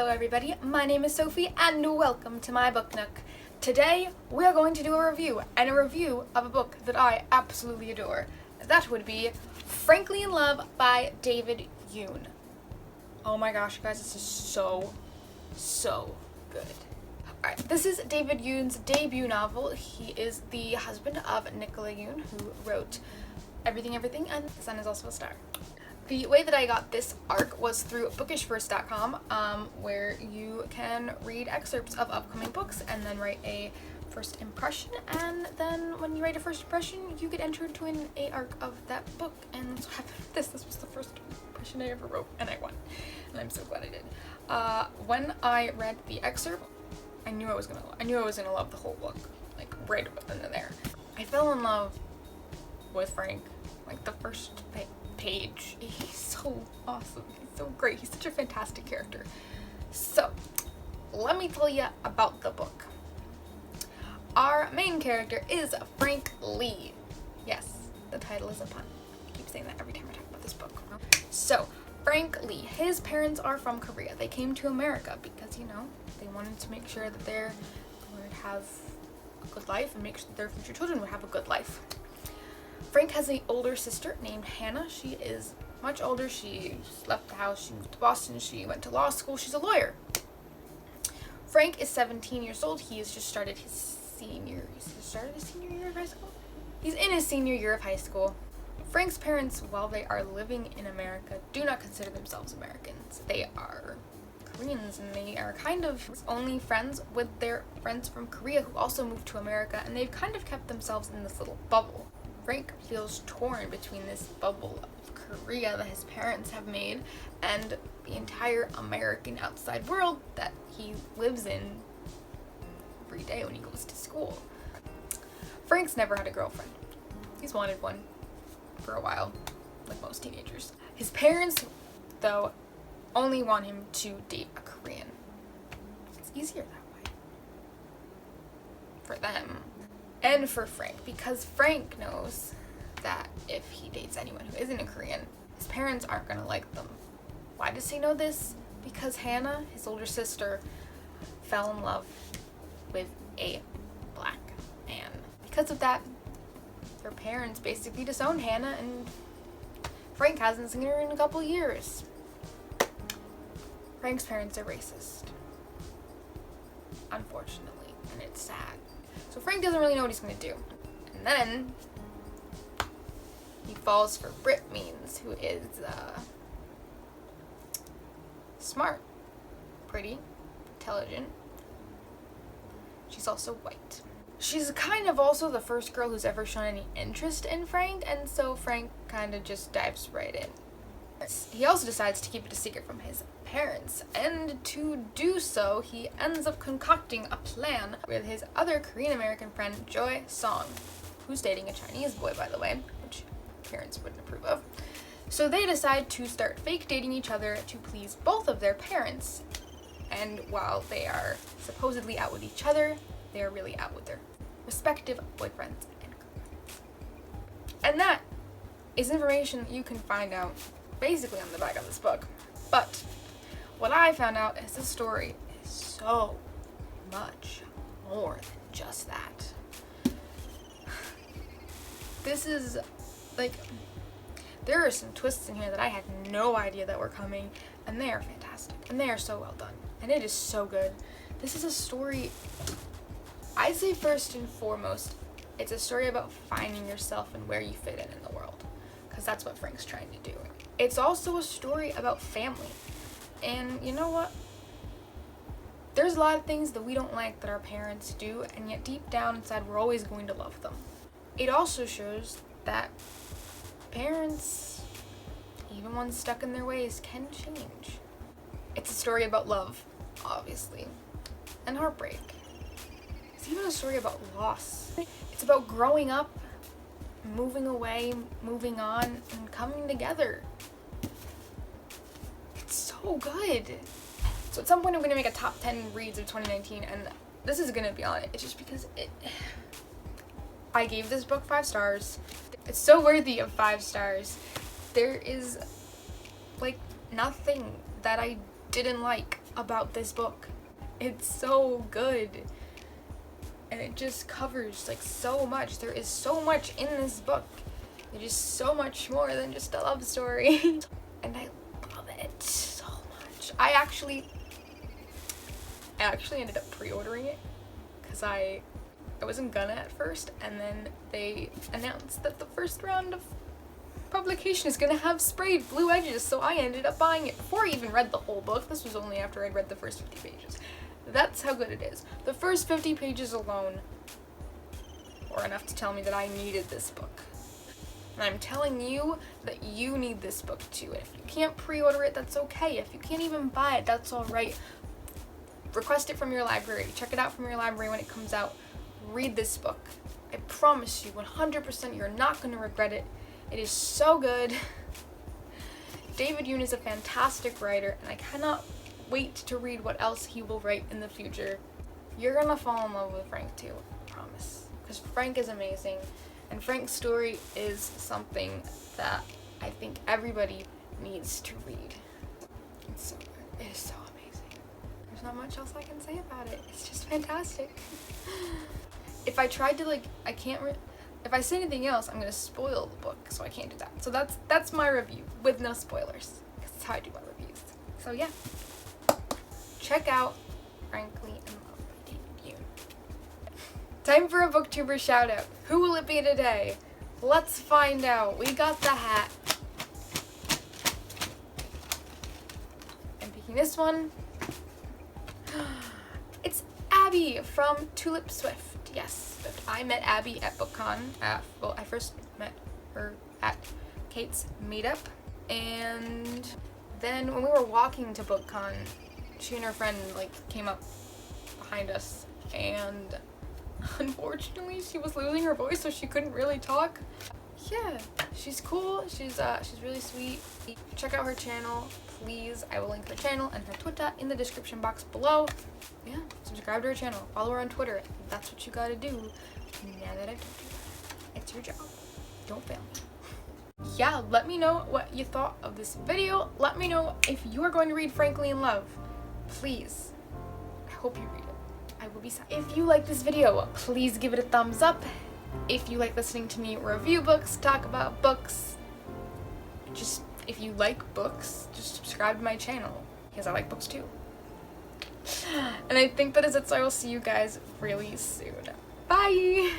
Hello everybody, my name is Sophie and welcome to my book nook. Today we are going to do a review of a book that I absolutely adore. That would be Frankly in Love by David Yoon. Oh my gosh guys, this is so good. Alright, this is David Yoon's debut novel. He is the husband of Nicola Yoon, who wrote Everything Everything and The Sun Is Also a Star. The way that I got this arc was through bookishverse.com, where you can read excerpts of upcoming books and then write a first impression, and then when you write a first impression, you get entered to an arc of that book, and that's what happened with this. This was the first impression I ever wrote, and I won, and I'm so glad I did. When I read the excerpt, I knew I was gonna love the whole book, like right then and there. I fell in love with Frank, like the first page. He's so awesome. He's so great. He's such a fantastic character. So, let me tell you about the book. Our main character is Frank Lee. Yes, the title is a pun. I keep saying that every time I talk about this book. So, Frank Lee, his parents are from Korea. They came to America because, you know, they wanted to make sure that they would have a good life and make sure that their future children would have a good life. Frank has an older sister named Hannah. She is much older. She left the house. She moved to Boston. She went to law school. She's a lawyer. Frank is 17 years old. He has just started his senior year of high school? He's in his senior year of high school. Frank's parents, while they are living in America, do not consider themselves Americans. They are Koreans, and they are kind of only friends with their friends from Korea who also moved to America, and they've kind of kept themselves in this little bubble. Frank feels torn between this bubble of Korea that his parents have made and the entire American outside world that he lives in every day when he goes to school. Frank's never had a girlfriend. He's wanted one for a while, like most teenagers. His parents, though, only want him to date a Korean. It's easier that way for them. And for Frank, because Frank knows that if he dates anyone who isn't a Korean, his parents aren't gonna like them. Why does he know this? Because Hannah, his older sister, fell in love with a black man. Because of that, her parents basically disowned Hannah, and Frank hasn't seen her in a couple years. Frank's parents are racist, unfortunately, and it's sad. So Frank doesn't really know what he's going to do. And then he falls for Britt Means, who is smart, pretty, intelligent. She's also white. She's kind of also the first girl who's ever shown any interest in Frank, and so Frank kind of just dives right in. He also decides to keep it a secret from his parents, and to do so, he ends up concocting a plan with his other Korean American friend, Joy Song, who's dating a Chinese boy, by the way, which parents wouldn't approve of. So they decide to start fake dating each other to please both of their parents, and while they are supposedly out with each other, they are really out with their respective boyfriends and girlfriends. And that is information that you can find out basically on the back of this book. But what I found out is this story is so much more than just that. This is, like, there are some twists in here that I had no idea that were coming, and they are fantastic, and they are so well done, and it is so good. This is a story, I say first and foremost, it's a story about finding yourself and where you fit in the world, because that's what Frank's trying to do. It's also a story about family. And you know what? There's a lot of things that we don't like that our parents do, and yet deep down inside we're always going to love them. It also shows that parents, even ones stuck in their ways, can change. It's a story about love, obviously, and heartbreak. It's even a story about loss. It's about growing up, moving away, moving on, and coming together. It's so good. So at some point I'm going to make a top 10 reads of 2019, and this is going to be on it. It's just because I gave this book 5 stars. It's so worthy of 5 stars. There is, like, nothing that I didn't like about this book. It's so good. And it just covers like so much. There is so much in this book. It is so much more than just a love story. And I love it so much. I actually ended up pre-ordering it because I wasn't gonna at first, and then they announced that the first round of publication is gonna have sprayed blue edges, so I ended up buying it before I even read the whole book. This was only after I'd read the first 50 pages. That's how good it is. The first 50 pages alone were enough to tell me that I needed this book. And I'm telling you that you need this book too. And if you can't pre-order it, that's okay. If you can't even buy it, that's alright. Request it from your library. Check it out from your library when it comes out. Read this book. I promise you 100% you're not going to regret it. It is so good. David Yoon is a fantastic writer, and I cannot wait to read what else he will write in the future. You're gonna fall in love with Frank too, I promise. Because Frank is amazing, and Frank's story is something that I think everybody needs to read. It's so good. It is so amazing. There's not much else I can say about it. It's just fantastic. If I tried to if I say anything else, I'm gonna spoil the book, so I can't do that. So that's my review with no spoilers, because that's how I do my reviews. So yeah, check out Frankly in Love by David Yoon. Time for a Booktuber shoutout. Who will it be today? Let's find out. We got the hat. I'm picking this one. It's Abby from Tulipswift. Yes, I met Abby at BookCon. Well, I first met her at Kate's meetup, and then when we were walking to BookCon, she and her friend came up behind us, and unfortunately she was losing her voice, so she couldn't really talk. Yeah, she's cool. She's really sweet. Check out her channel, please. I will link her channel and her Twitter in the description box below. Yeah, subscribe to her channel. Follow her on Twitter. That's what you gotta do. Now that I've told you that, it's your job. Don't fail me. Yeah, let me know what you thought of this video. Let me know if you are going to read Frankly in Love. Please. I hope you read it. I will be sad. If you like this video, please give it a thumbs up. If you like listening to me review books, talk about books, if you like books, just subscribe to my channel, because I like books too. And I think that is it, so I will see you guys really soon. Bye!